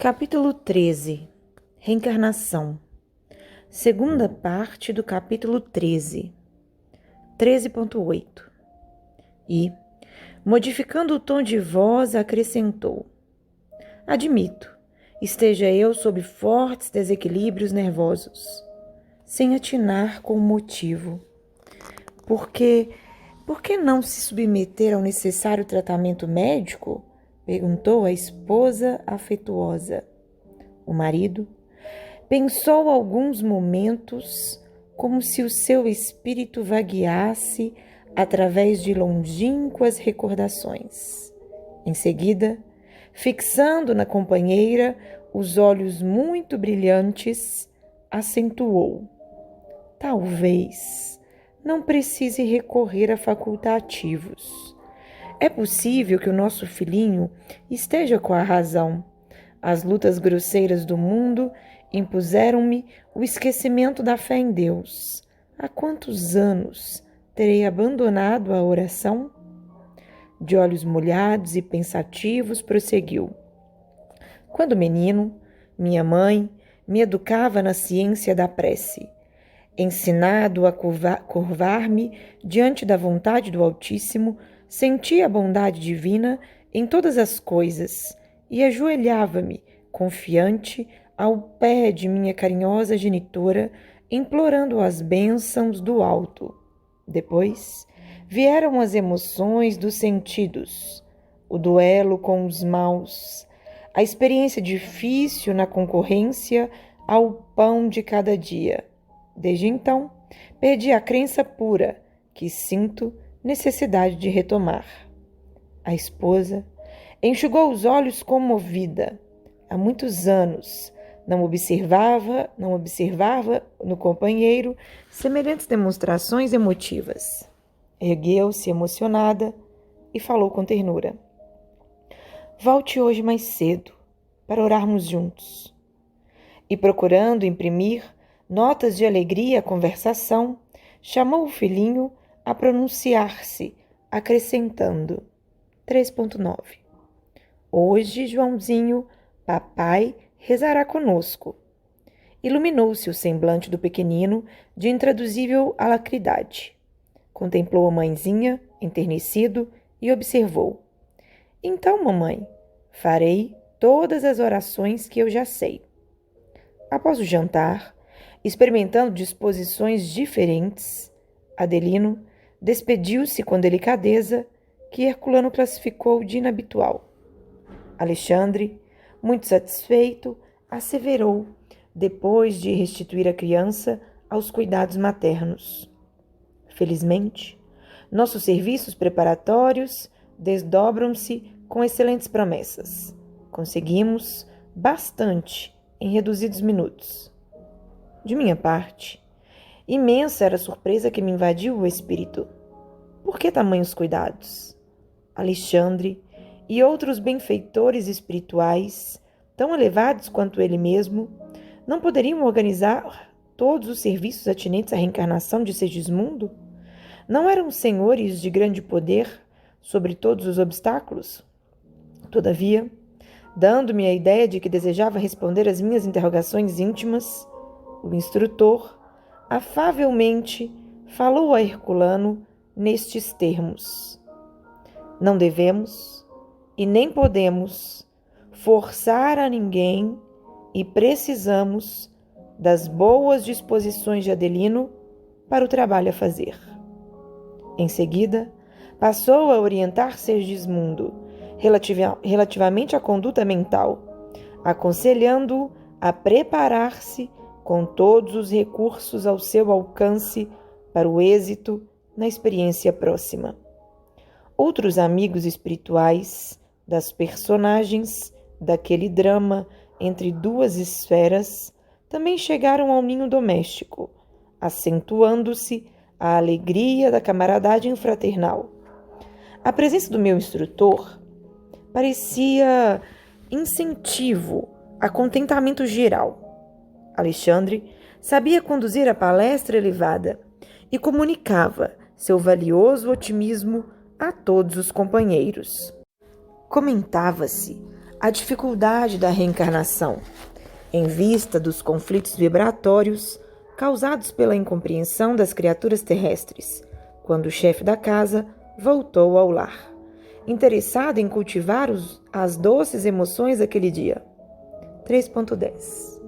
Capítulo 13. Reencarnação. Segunda parte do capítulo 13. 13.8. E, modificando o tom de voz, acrescentou: Admito, esteja eu sob fortes desequilíbrios nervosos, sem atinar com o motivo. Por que não se submeter ao necessário tratamento médico? Perguntou a esposa afetuosa. O marido pensou alguns momentos, como se o seu espírito vagueasse através de longínquas recordações. Em seguida, fixando na companheira os olhos muito brilhantes, acentuou: Talvez não precise recorrer a facultativos. É possível que o nosso filhinho esteja com a razão. As lutas grosseiras do mundo impuseram-me o esquecimento da fé em Deus. Há quantos anos terei abandonado a oração? De olhos molhados e pensativos, prosseguiu: Quando menino, minha mãe me educava na ciência da prece. Ensinado a curvar-me diante da vontade do Altíssimo, sentia a bondade divina em todas as coisas e ajoelhava-me, confiante, ao pé de minha carinhosa genitora, implorando as bênçãos do alto. Depois vieram as emoções dos sentidos, o duelo com os maus, a experiência difícil na concorrência ao pão de cada dia. Desde então, perdi a crença pura, que sinto necessidade de retomar. A esposa enxugou os olhos comovida. Há muitos anos não observava no companheiro semelhantes demonstrações emotivas. Ergueu-se emocionada e falou com ternura: Volte hoje mais cedo para orarmos juntos. E procurando imprimir notas de alegria à conversação, chamou o filhinho a pronunciar-se, acrescentando: 3.9. Hoje, Joãozinho, papai rezará conosco. Iluminou-se o semblante do pequenino de intraduzível alacridade. Contemplou a mãezinha, enternecido, e observou: Então, mamãe, farei todas as orações que eu já sei. Após o jantar, experimentando disposições diferentes, Adelino despediu-se com delicadeza que Herculano classificou de inabitual. Alexandre, muito satisfeito, asseverou, depois de restituir a criança aos cuidados maternos: Felizmente, nossos serviços preparatórios desdobram-se com excelentes promessas. Conseguimos bastante em reduzidos minutos. De minha parte, imensa era a surpresa que me invadiu o espírito. Por que tamanhos cuidados? Alexandre e outros benfeitores espirituais, tão elevados quanto ele mesmo, não poderiam organizar todos os serviços atinentes à reencarnação de Segismundo? Não eram senhores de grande poder sobre todos os obstáculos? Todavia, dando-me a ideia de que desejava responder às minhas interrogações íntimas, o instrutor afavelmente falou a Herculano nestes termos: Não devemos e nem podemos forçar a ninguém e precisamos das boas disposições de Adelino para o trabalho a fazer. Em seguida, passou a orientar Segismundo relativamente à conduta mental, aconselhando-o a preparar-se com todos os recursos ao seu alcance para o êxito na experiência próxima. Outros amigos espirituais das personagens daquele drama entre duas esferas também chegaram ao ninho doméstico, acentuando-se a alegria da camaradagem fraternal. A presença do meu instrutor parecia incentivo a contentamento geral. Alexandre sabia conduzir a palestra elevada e comunicava seu valioso otimismo a todos os companheiros. Comentava-se a dificuldade da reencarnação, em vista dos conflitos vibratórios causados pela incompreensão das criaturas terrestres, quando o chefe da casa voltou ao lar, interessado em cultivar as doces emoções daquele dia. 3.10.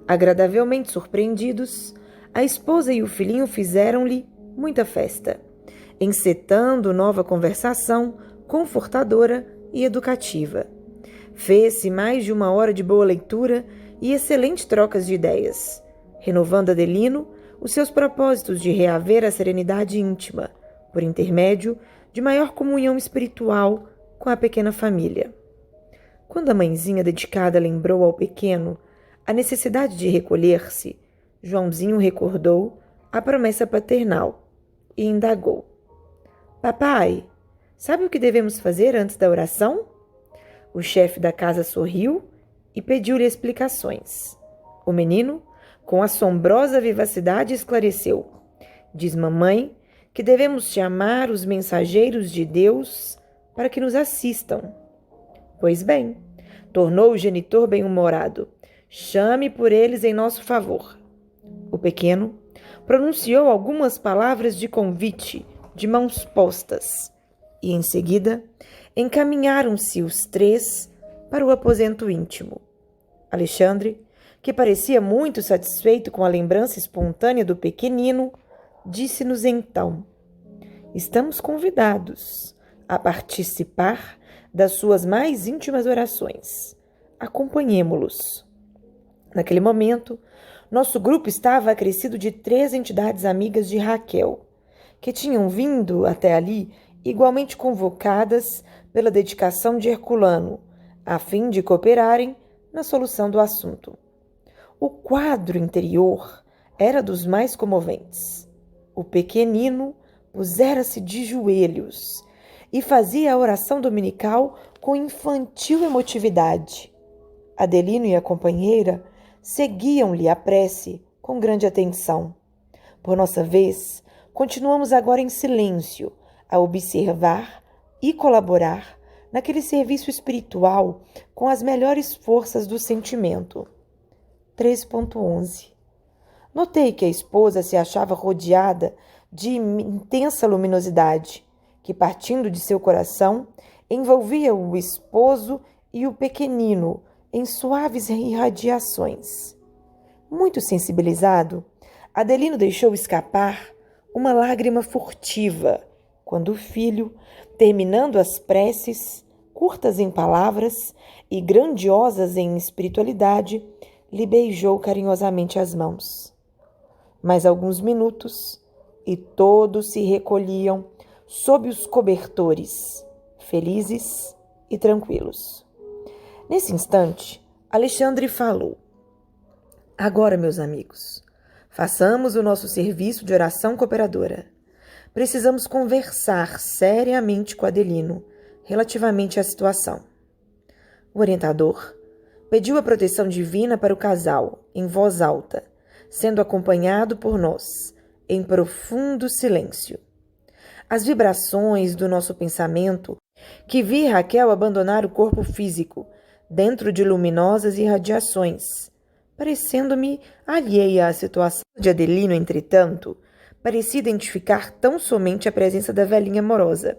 Agradavelmente surpreendidos, a esposa e o filhinho fizeram-lhe muita festa, encetando nova conversação confortadora e educativa. Fez-se mais de 1 hora de boa leitura e excelentes trocas de ideias, renovando Adelino os seus propósitos de reaver a serenidade íntima, por intermédio de maior comunhão espiritual com a pequena família. Quando a mãezinha dedicada lembrou ao pequeno a necessidade de recolher-se, Joãozinho recordou a promessa paternal e indagou: Papai, sabe o que devemos fazer antes da oração? O chefe da casa sorriu e pediu-lhe explicações. O menino, com assombrosa vivacidade, esclareceu: Diz mamãe que devemos chamar os mensageiros de Deus para que nos assistam. Pois bem, tornou o genitor bem-humorado, chame por eles em nosso favor. O pequeno pronunciou algumas palavras de convite, de mãos postas, e em seguida encaminharam-se os 3 para o aposento íntimo. Alexandre, que parecia muito satisfeito com a lembrança espontânea do pequenino, disse-nos então: Estamos convidados a participar das suas mais íntimas orações. Acompanhemo-los. Naquele momento, nosso grupo estava acrescido de 3 entidades amigas de Raquel, que tinham vindo até ali igualmente convocadas pela dedicação de Herculano, a fim de cooperarem na solução do assunto. O quadro interior era dos mais comoventes. O pequenino pusera-se de joelhos e fazia a oração dominical com infantil emotividade. Adelino e a companheira seguiam-lhe a prece com grande atenção. Por nossa vez, continuamos agora em silêncio a observar e colaborar naquele serviço espiritual com as melhores forças do sentimento. 3.11. Notei que a esposa se achava rodeada de intensa luminosidade, que, partindo de seu coração, envolvia o esposo e o pequenino em suaves irradiações. Muito sensibilizado, Adelino deixou escapar uma lágrima furtiva, quando o filho, terminando as preces, curtas em palavras e grandiosas em espiritualidade, lhe beijou carinhosamente as mãos. Mais alguns minutos, e todos se recolhiam sob os cobertores, felizes e tranquilos. Nesse instante, Alexandre falou: Agora, meus amigos, façamos o nosso serviço de oração cooperadora. Precisamos conversar seriamente com Adelino relativamente à situação. O orientador pediu a proteção divina para o casal, em voz alta, sendo acompanhado por nós, em profundo silêncio. As vibrações do nosso pensamento, que vi Raquel abandonar o corpo físico, dentro de luminosas irradiações, parecendo-me alheia à situação de Adelino, entretanto, parecia identificar tão somente a presença da velhinha amorosa.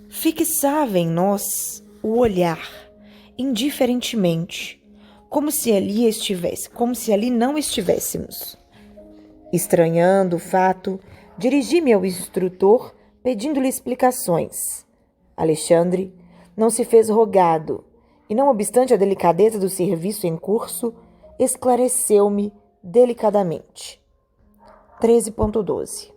Fixava em nós o olhar, indiferentemente, como se ali não estivéssemos. Estranhando o fato, dirigi-me ao instrutor pedindo-lhe explicações. Alexandre não se fez rogado e, não obstante a delicadeza do serviço em curso, esclareceu-me delicadamente. 13.12.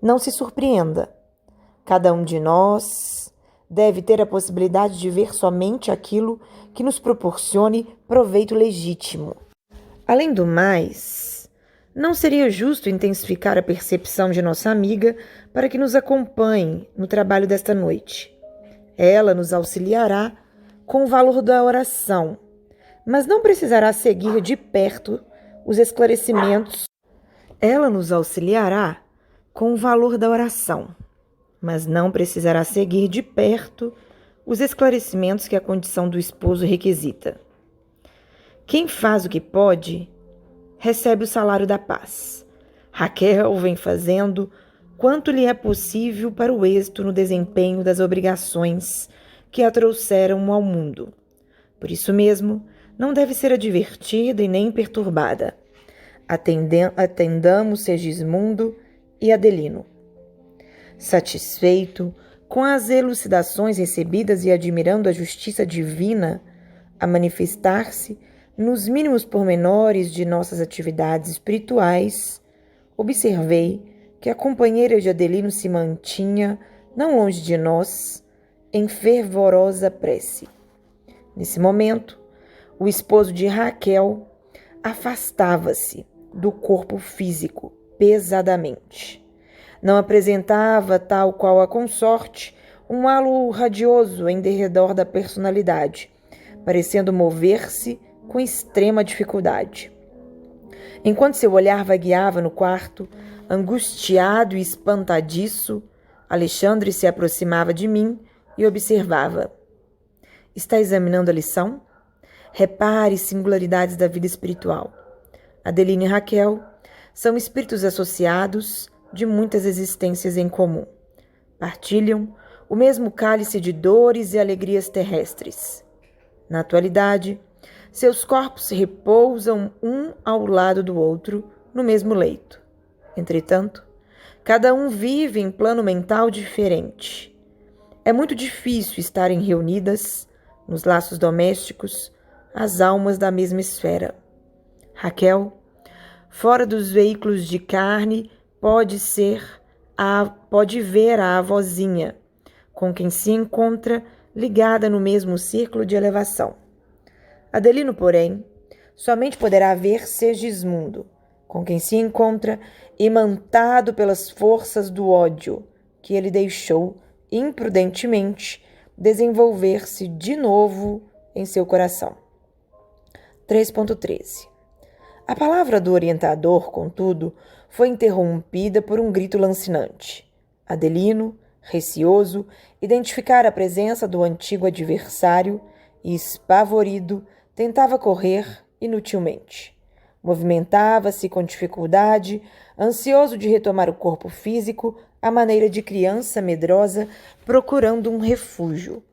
Não se surpreenda. Cada um de nós deve ter a possibilidade de ver somente aquilo que nos proporcione proveito legítimo. Além do mais, não seria justo intensificar a percepção de nossa amiga para que nos acompanhe no trabalho desta noite. Ela nos auxiliará com o valor da oração, mas não precisará seguir de perto os esclarecimentos. Ela nos auxiliará com o valor da oração, mas não precisará seguir de perto os esclarecimentos que a condição do esposo requisita. Quem faz o que pode, recebe o salário da paz. Raquel vem fazendo quanto lhe é possível para o êxito no desempenho das obrigações que a trouxeram ao mundo. Por isso mesmo, não deve ser advertida e nem perturbada. Atendamos Segismundo e Adelino. Satisfeito com as elucidações recebidas e admirando a justiça divina a manifestar-se nos mínimos pormenores de nossas atividades espirituais, observei que a companheira de Adelino se mantinha, não longe de nós, em fervorosa prece. Nesse momento, o esposo de Raquel afastava-se do corpo físico pesadamente. Não apresentava, tal qual a consorte, um halo radioso em derredor da personalidade, parecendo mover-se com extrema dificuldade. Enquanto seu olhar vagueava no quarto, angustiado e espantadiço, Alexandre se aproximava de mim e observava. Está examinando a lição? Repare singularidades da vida espiritual. Adelino e Raquel são espíritos associados de muitas existências em comum. Partilham o mesmo cálice de dores e alegrias terrestres. Na atualidade, seus corpos repousam um ao lado do outro no mesmo leito. Entretanto, cada um vive em plano mental diferente. É muito difícil estarem reunidas, nos laços domésticos, as almas da mesma esfera. Raquel, fora dos veículos de carne, pode ver a avózinha, com quem se encontra ligada no mesmo círculo de elevação. Adelino, porém, somente poderá ver Segismundo, com quem se encontra imantado pelas forças do ódio que ele deixou imprudentemente desenvolver-se de novo em seu coração. 3.13. A palavra do orientador, contudo, foi interrompida por um grito lancinante. Adelino, receoso, identificara a presença do antigo adversário e, espavorido, tentava correr inutilmente. Movimentava-se com dificuldade, ansioso de retomar o corpo físico à maneira de criança medrosa procurando um refúgio.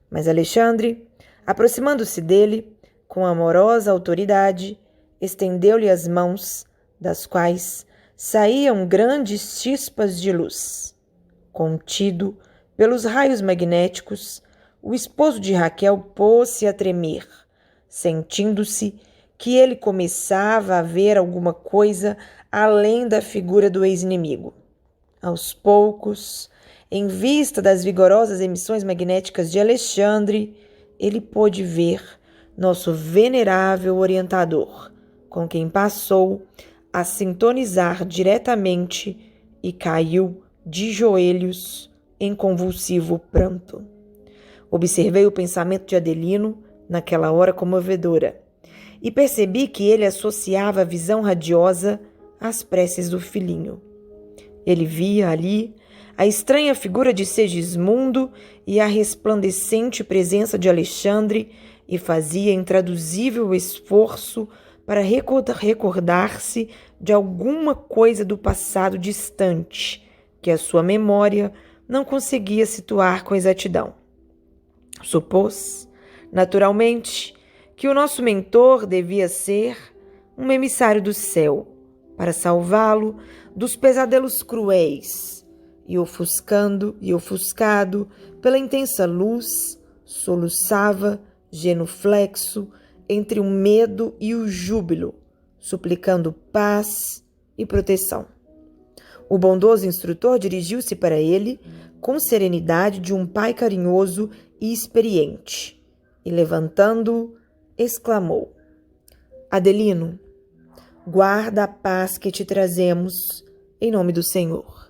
Mas Alexandre, aproximando-se dele, com amorosa autoridade, estendeu-lhe as mãos, das quais saíam grandes chispas de luz. Contido pelos raios magnéticos, o esposo de Raquel pôs-se a tremer, sentindo-se que ele começava a ver alguma coisa além da figura do ex-inimigo. Aos poucos, em vista das vigorosas emissões magnéticas de Alexandre, ele pôde ver nosso venerável orientador, com quem passou a sintonizar diretamente e caiu de joelhos em convulsivo pranto. Observei o pensamento de Adelino naquela hora comovedora e percebi que ele associava a visão radiosa às preces do filhinho. Ele via ali a estranha figura de Segismundo e a resplandecente presença de Alexandre e fazia intraduzível esforço para recordar-se de alguma coisa do passado distante que a sua memória não conseguia situar com exatidão. Supôs, naturalmente, que o nosso mentor devia ser um emissário do céu para salvá-lo dos pesadelos cruéis e ofuscado pela intensa luz, soluçava, genuflexo, entre o medo e o júbilo, suplicando paz e proteção. O bondoso instrutor dirigiu-se para ele com serenidade de um pai carinhoso e experiente, e levantando-o, exclamou: Adelino, guarda a paz que te trazemos, em nome do Senhor.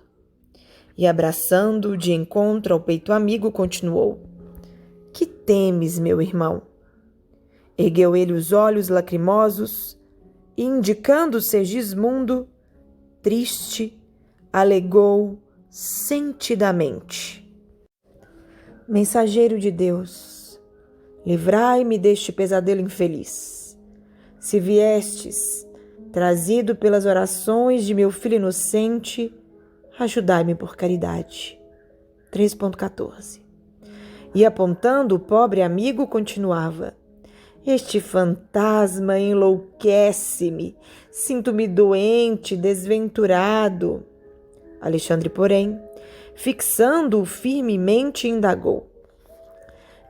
E abraçando-o de encontro ao peito amigo, continuou: Que temes, meu irmão? Ergueu ele os olhos lacrimosos e, indicando Segismundo, triste, alegou sentidamente: Mensageiro de Deus, livrai-me deste pesadelo infeliz. Se viestes, trazido pelas orações de meu filho inocente, ajudai-me por caridade. 3.14. E apontando o pobre amigo, continuava: este fantasma enlouquece-me, sinto-me doente, desventurado. Alexandre, porém, fixando-o firmemente, indagou: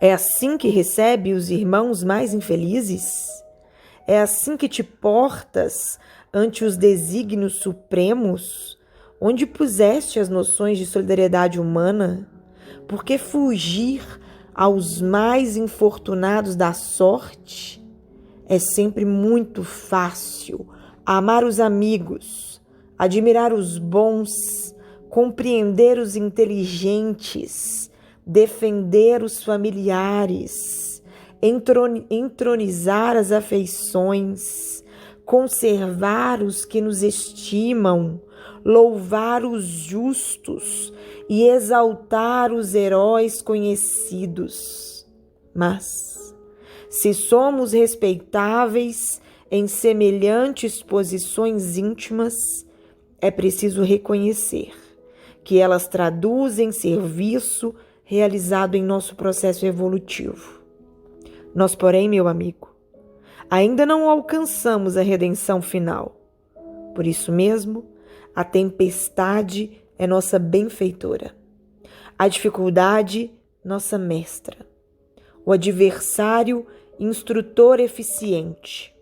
é assim que recebe os irmãos mais infelizes? É assim que te portas ante os desígnios supremos, onde puseste as noções de solidariedade humana? Por que fugir aos mais infortunados da sorte? É sempre muito fácil amar os amigos, admirar os bons, compreender os inteligentes, defender os familiares, entronizar as afeições, conservar os que nos estimam, louvar os justos e exaltar os heróis conhecidos. Mas, se somos respeitáveis em semelhantes posições íntimas, é preciso reconhecer que elas traduzem serviço realizado em nosso processo evolutivo. Nós, porém, meu amigo, ainda não alcançamos a redenção final. Por isso mesmo, a tempestade é nossa benfeitora, a dificuldade, nossa mestra, o adversário, instrutor eficiente.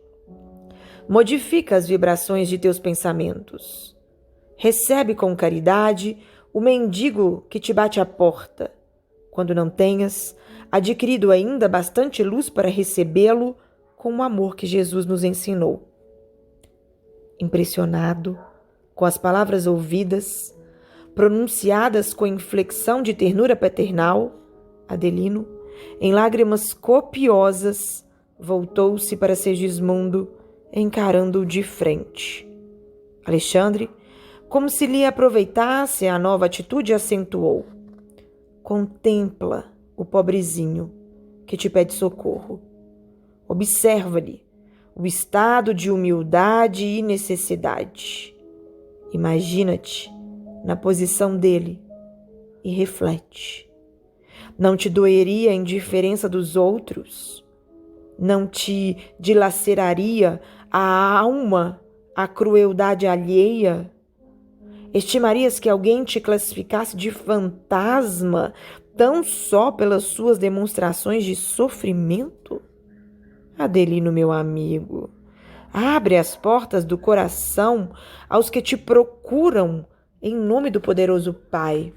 Modifica as vibrações de teus pensamentos. Recebe com caridade o mendigo que te bate à porta, quando não tenhas adquirido ainda bastante luz para recebê-lo com o amor que Jesus nos ensinou. Impressionado com as palavras ouvidas, pronunciadas com inflexão de ternura paternal, Adelino, em lágrimas copiosas, voltou-se para Segismundo, encarando-o de frente. Alexandre, como se lhe aproveitasse a nova atitude, acentuou: contempla o pobrezinho que te pede socorro. Observa-lhe o estado de humildade e necessidade. Imagina-te na posição dele e reflete. Não te doeria a indiferença dos outros? Não te dilaceraria a alma a crueldade alheia? Estimarias que alguém te classificasse de fantasma tão só pelas suas demonstrações de sofrimento? Adelino, meu amigo, abre as portas do coração aos que te procuram em nome do poderoso Pai.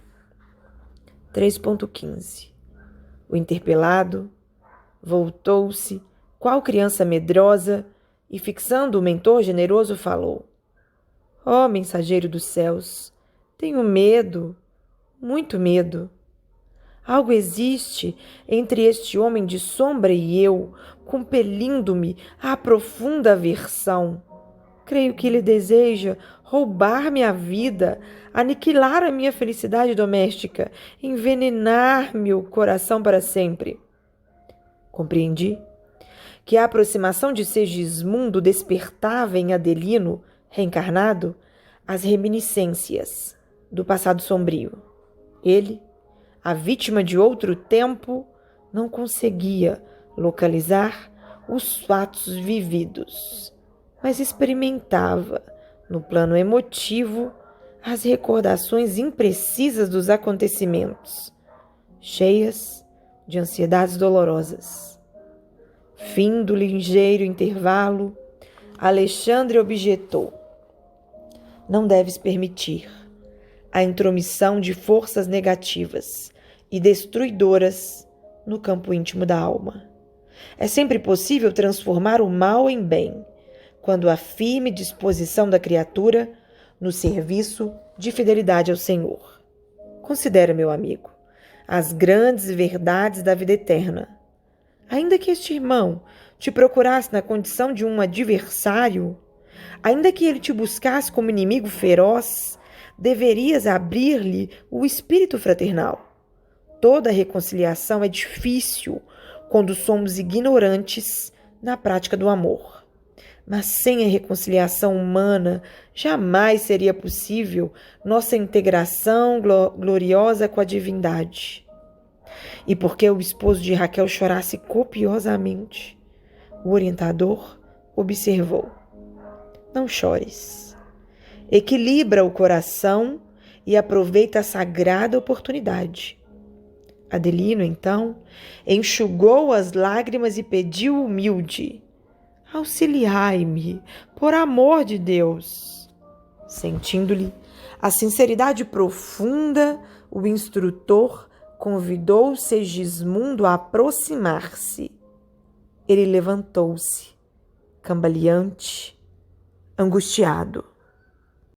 3.15. O interpelado voltou-se, qual criança medrosa, e fixando o mentor generoso falou: ó mensageiro dos céus, tenho medo, muito medo. Algo existe entre este homem de sombra e eu, compelindo-me à profunda aversão. Creio que ele deseja roubar-me a vida, aniquilar a minha felicidade doméstica, envenenar-me o coração para sempre. Compreendi que a aproximação de Segismundo despertava em Adelino, reencarnado, as reminiscências do passado sombrio. Ele, a vítima de outro tempo, não conseguia localizar os fatos vividos, mas experimentava, no plano emotivo, as recordações imprecisas dos acontecimentos, cheias de ansiedades dolorosas. Fim do ligeiro intervalo, Alexandre objetou: não deves permitir a intromissão de forças negativas e destruidoras no campo íntimo da alma. É sempre possível transformar o mal em bem, quando há firme disposição da criatura no serviço de fidelidade ao Senhor. Considera, meu amigo, as grandes verdades da vida eterna. Ainda que este irmão te procurasse na condição de um adversário, ainda que ele te buscasse como inimigo feroz, deverias abrir-lhe o espírito fraternal. Toda reconciliação é difícil quando somos ignorantes na prática do amor. Mas sem a reconciliação humana, jamais seria possível nossa integração gloriosa com a divindade. E porque o esposo de Raquel chorasse copiosamente, o orientador observou: não chores. Equilibra o coração e aproveita a sagrada oportunidade. Adelino, então, enxugou as lágrimas e pediu humilde: auxiliai-me, por amor de Deus. Sentindo-lhe a sinceridade profunda, o instrutor convidou Segismundo a aproximar-se. Ele levantou-se, cambaleante, angustiado.